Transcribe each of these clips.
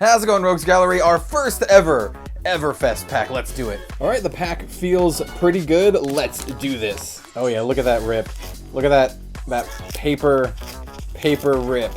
How's it going, Rogues Gallery? Our first ever EVERFEST pack. Let's do it. All right, the pack feels pretty good. Let's do this. Oh yeah, look at that rip. Look at that paper rip.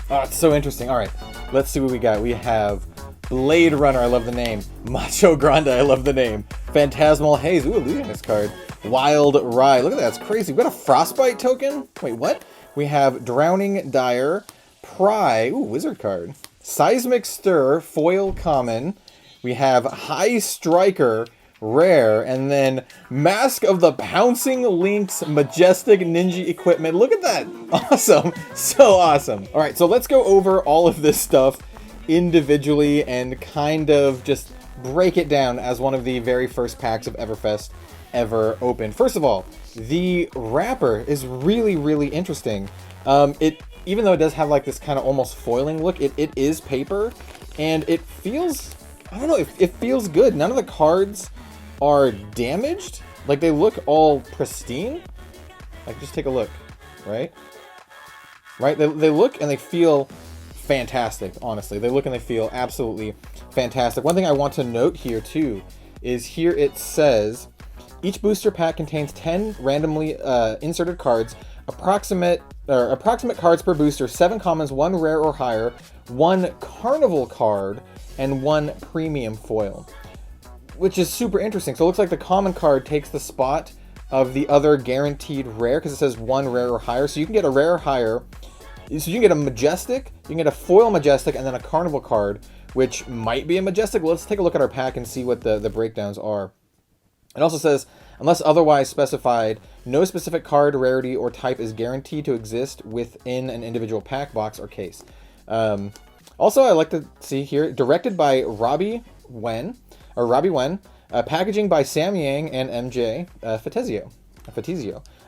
Oh, it's so interesting. All right, let's see what we got. We have Blade Runner, I love the name. Macho Grande, I love the name. Phantasm Haze, ooh, illusionist card. Wild Ride, look at that, that's crazy. We got a Frostbite Token. Wait, what? We have Drowning Dire, Pry, ooh, wizard card. Seismic Stir, foil common. We have High Striker, rare, and then Mask of the Pouncing Lynx, majestic ninja equipment. Look at that, awesome, so awesome. All right, so let's go over all of this stuff individually and kind of just break it down as one of the very first packs of EVERFEST ever opened. First of all, the wrapper is really, really interesting. Even though it does have like this kind of almost foiling look, it is paper, and it feels, I don't know, it feels good. None of the cards are damaged. Like, they look all pristine. Like, just take a look, right? Right? They look and they feel fantastic, honestly. They look and they feel absolutely fantastic. One thing I want to note here, too, is here it says, each booster pack contains 10 randomly inserted cards, approximate cards per booster, 7 commons, 1 rare or higher, 1 carnival card, and 1 premium foil, which is super interesting. So it looks like the common card takes the spot of the other guaranteed rare, because it says 1 rare or higher. So you can get a rare or higher, so you can get a majestic, you can get a foil majestic, and then a carnival card, which might be a majestic. Well, let's take a look at our pack and see what the breakdowns are. It also says, unless otherwise specified, no specific card, rarity, or type is guaranteed to exist within an individual pack, box, or case. Also, I like to see here, directed by Robbie Wen, packaging by Sam Yang and MJ Fatizio.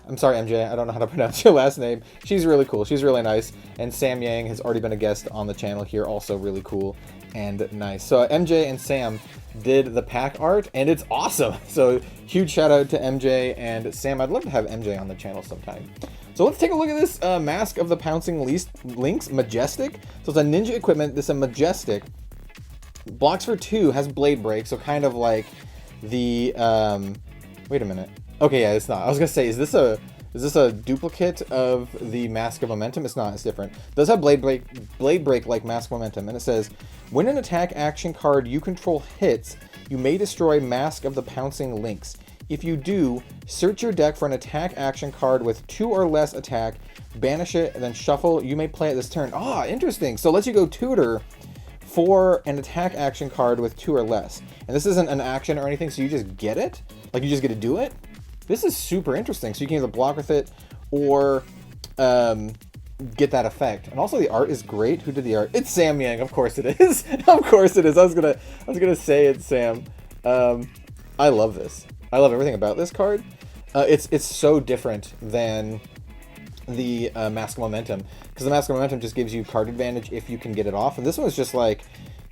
I'm sorry, MJ, I don't know how to pronounce your last name. She's really cool, she's really nice, and Sam Yang has already been a guest on the channel here, also really cool and nice. So MJ and Sam did the pack art, and it's awesome. So huge shout out to MJ and Sam. I'd love to have MJ on the channel sometime. So let's take a look at this Mask of the Pouncing Lynx, majestic. So it's a ninja equipment. This is a majestic. Blocks for 2, has blade break, so kind of like the wait a minute. Okay, yeah, it's not. I was gonna say, is this a duplicate of the Mask of Momentum? It's not, it's different. It does have blade break like Mask of Momentum, and it says, when an attack action card you control hits, you may destroy Mask of the Pouncing Lynx. If you do, search your deck for an attack action card with 2 or less attack, banish it, and then shuffle. You may play it this turn. Ah, interesting. So it lets you go tutor for an attack action card with 2 or less. And this isn't an action or anything, so you just get it? Like, you just get to do it? This is super interesting. So you can either block with it or get that effect. And also the art is great. Who did the art? It's Sam Yang, of course it is. Of course it is. I was gonna say it's Sam. I love this. I love everything about this card. It's so different than the Mask of Momentum, because the Mask of Momentum just gives you card advantage if you can get it off, and this one's just like,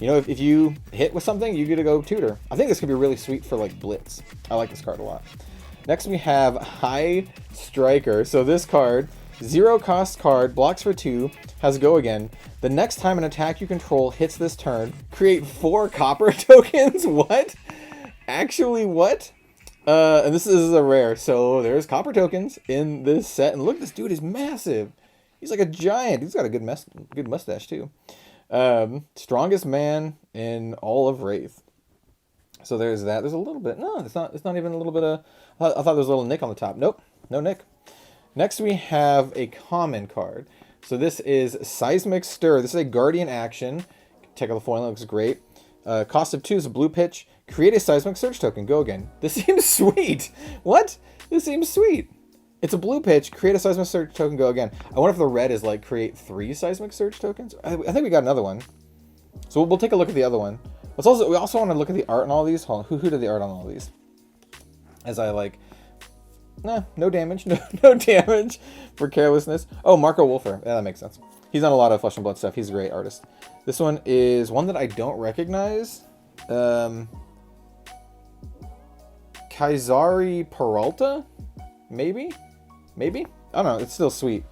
you know, if you hit with something, you get to go tutor. I think this could be really sweet for like Blitz. I like this card a lot. Next we have High Striker. So this card, 0 cost card, blocks for 2, has go again. The next time an attack you control hits this turn, create 4 copper tokens. What? Actually, what? And this is a rare, so there's copper tokens in this set. And look, this dude is massive. He's like a giant. He's got a good mustache too. Strongest man in all of Wraith. So there's that. There's a little bit. No, it's not even a little bit of. I thought there was a little nick on the top. Nope, no nick. Next we have a common card. So this is Seismic Stir. This is a Guardian action. Check out the foil. It looks great. Cost of 2 is a blue pitch. Create a Seismic Search token. Go again. This seems sweet. What? This seems sweet. It's a blue pitch. Create a Seismic Search token. Go again. I wonder if the red is like create 3 Seismic Search tokens. I think we got another one. So we'll take a look at the other one. We also want to look at the art on all these. Hold on. Who did the art on all these? As I like. Nah, no damage. No damage for carelessness. Oh, Marco Wolfer. Yeah, that makes sense. He's done a lot of Flesh and Blood stuff. He's a great artist. This one is one that I don't recognize. Kaisari Peralta? Maybe? I don't know. It's still sweet.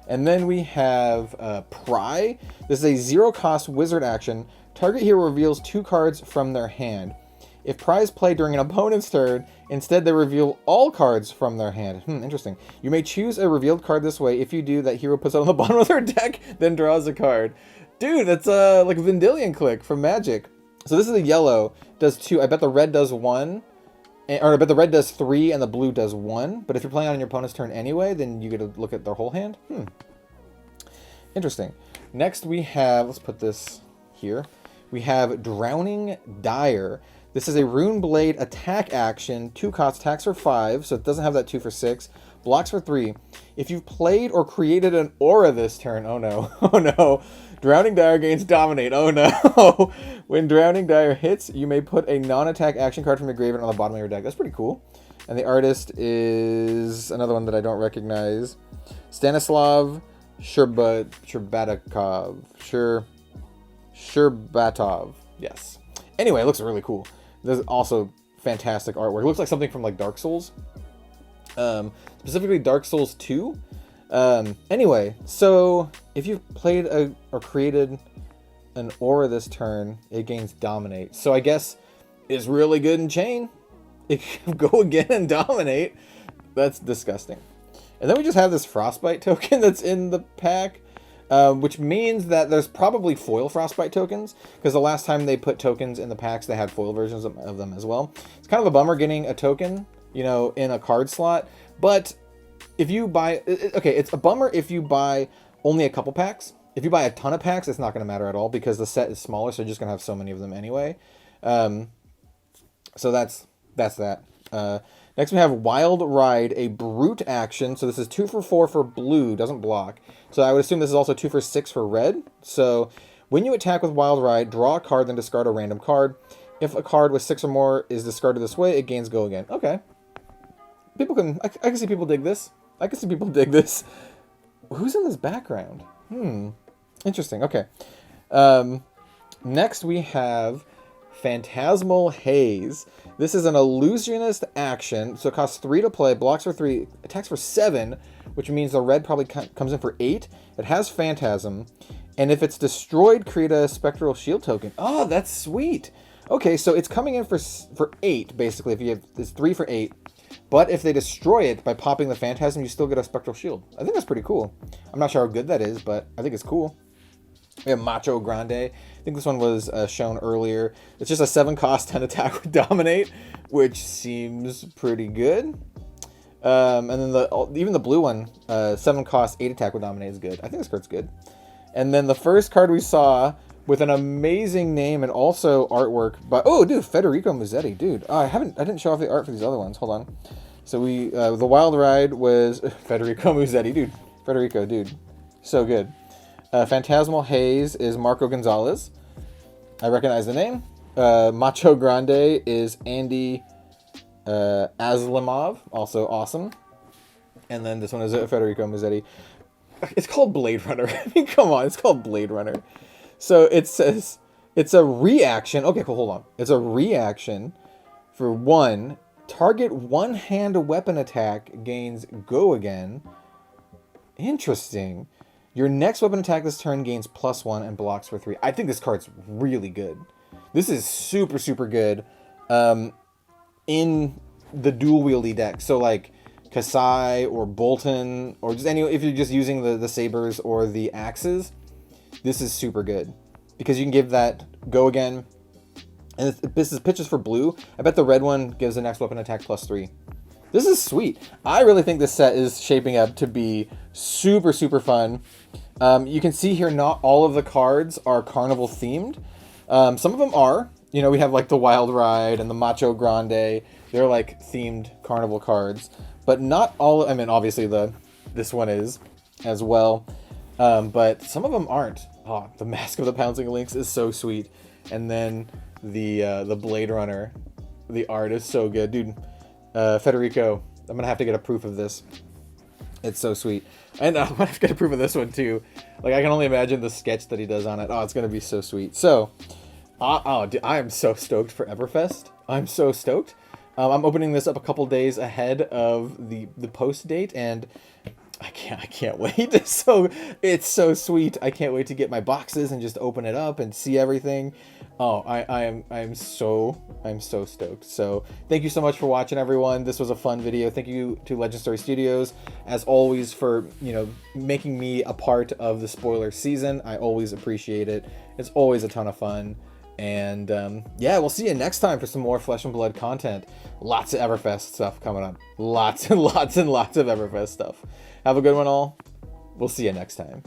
And then we have Pry. This is a 0 cost wizard action. Target hero reveals 2 cards from their hand. If prize play during an opponent's turn, instead they reveal all cards from their hand. Interesting. You may choose a revealed card this way. If you do, that hero puts it on the bottom of their deck, then draws a card. Dude, that's like Vendilion Click from Magic. So this is a yellow, does 2. I bet the red does 1. Or I bet the red does 3 and the blue does 1. But if you're playing on your opponent's turn anyway, then you get to look at their whole hand. Interesting. Next we have, let's put this here. We have Drowning Dire. This is a Rune Blade attack action. 2 cost, attacks for 5, so it doesn't have that 2 for 6. Blocks for 3. If you've played or created an aura this turn, oh no, oh no. Drowning Dire gains Dominate, oh no. When Drowning Dire hits, you may put a non-attack action card from your graveyard on the bottom of your deck. That's pretty cool. And the artist is another one that I don't recognize. Stanislav Sherbatakov. Sherbatov. Yes. Anyway, it looks really cool. There's also fantastic artwork. It looks like something from like Dark Souls. Specifically Dark Souls 2. Anyway, so if you've played or created an aura this turn, it gains Dominate. So I guess it's really good in Chain. It can go again and Dominate. That's disgusting. And then we just have this Frostbite token that's in the pack. Which means that there's probably foil Frostbite tokens, because the last time they put tokens in the packs, they had foil versions of them as well. It's kind of a bummer getting a token, you know, in a card slot. But if you buy... Okay, it's a bummer if you buy only a couple packs. If you buy a ton of packs, it's not going to matter at all, because the set is smaller, so you're just going to have so many of them anyway. So that's that. Next we have Wild Ride, a brute action. So this is 2 for 4 for blue, doesn't block. So I would assume this is also 2 for 6 for red. So when you attack with Wild Ride, draw a card, then discard a random card. If a card with 6 or more is discarded this way, it gains Go Again. Okay. I can see people dig this. I can see people dig this. Who's in this background? Interesting. Okay. Next we have Phantasm Haze. This is an illusionist action, so it costs 3 to play, blocks for 3, attacks for 7, which means the red probably comes in for 8. It has Phantasm, and if it's destroyed, create a Spectral Shield token. Oh, that's sweet. Okay, so it's coming in for 8, basically. If you have it's 3 for 8, but if they destroy it by popping the Phantasm, you still get a Spectral Shield. I think that's pretty cool. I'm not sure how good that is, but I think it's cool. We have Macho Grande. I think this one was shown earlier. It's just a 7 cost, 10 attack with Dominate, which seems pretty good. And then even the blue one, 7 cost, 8 attack with Dominate is good. I think this card's good. And then the first card we saw with an amazing name and also artwork by Federico Mozetti, dude. I didn't show off the art for these other ones. Hold on. So the Wild Ride was Federico Mozetti, dude. Federico, dude, so good. Phantasm Haze is Marco Gonzalez. I recognize the name. Macho Grande is Andy Aslamov, also awesome. And then this one is Federico Mozetti. It's called Blade Runner. I mean, come on, it's called Blade Runner. So it says it's a reaction. Okay, cool, hold on. It's a reaction for 1. Target one-hand weapon attack gains Go Again. Interesting. Your next weapon attack this turn gains +1 and blocks for 3. I think this card's really good. This is super, super good in the dual-wieldy deck. So, like, Kasai or Bolton, or just if you're just using the sabers or the axes, this is super good. Because you can give that Go Again. And this is pitches for blue. I bet the red one gives the next weapon attack +3. This is sweet. I really think this set is shaping up to be super, super fun. You can see here not all of the cards are carnival themed. Some of them are. You know, we have like the Wild Ride and the Macho Grande. They're like themed carnival cards. But not all, I mean, obviously this one is as well. But some of them aren't. Oh, the Mask of the Pouncing Lynx is so sweet. And then the Blade Runner, the art is so good. Dude, Federico, I'm going to have to get a proof of this. It's so sweet. And I'm going to have to get a proof of this one too. Like, I can only imagine the sketch that he does on it. Oh, it's going to be so sweet. So, dude, I am so stoked for EVERFEST. I'm so stoked. I'm opening this up a couple days ahead of the post date, and I can't wait. It's so sweet. I can't wait to get my boxes and just open it up and see everything. Oh, I'm so stoked. So thank you so much for watching, everyone. This was a fun video. Thank you to Legend Story Studios, as always, for, you know, making me a part of the spoiler season. I always appreciate it. It's always a ton of fun. And yeah, we'll see you next time for some more Flesh and Blood content. Lots of EverFest stuff coming up. Lots and lots and lots of EverFest stuff. Have a good one, all. We'll see you next time.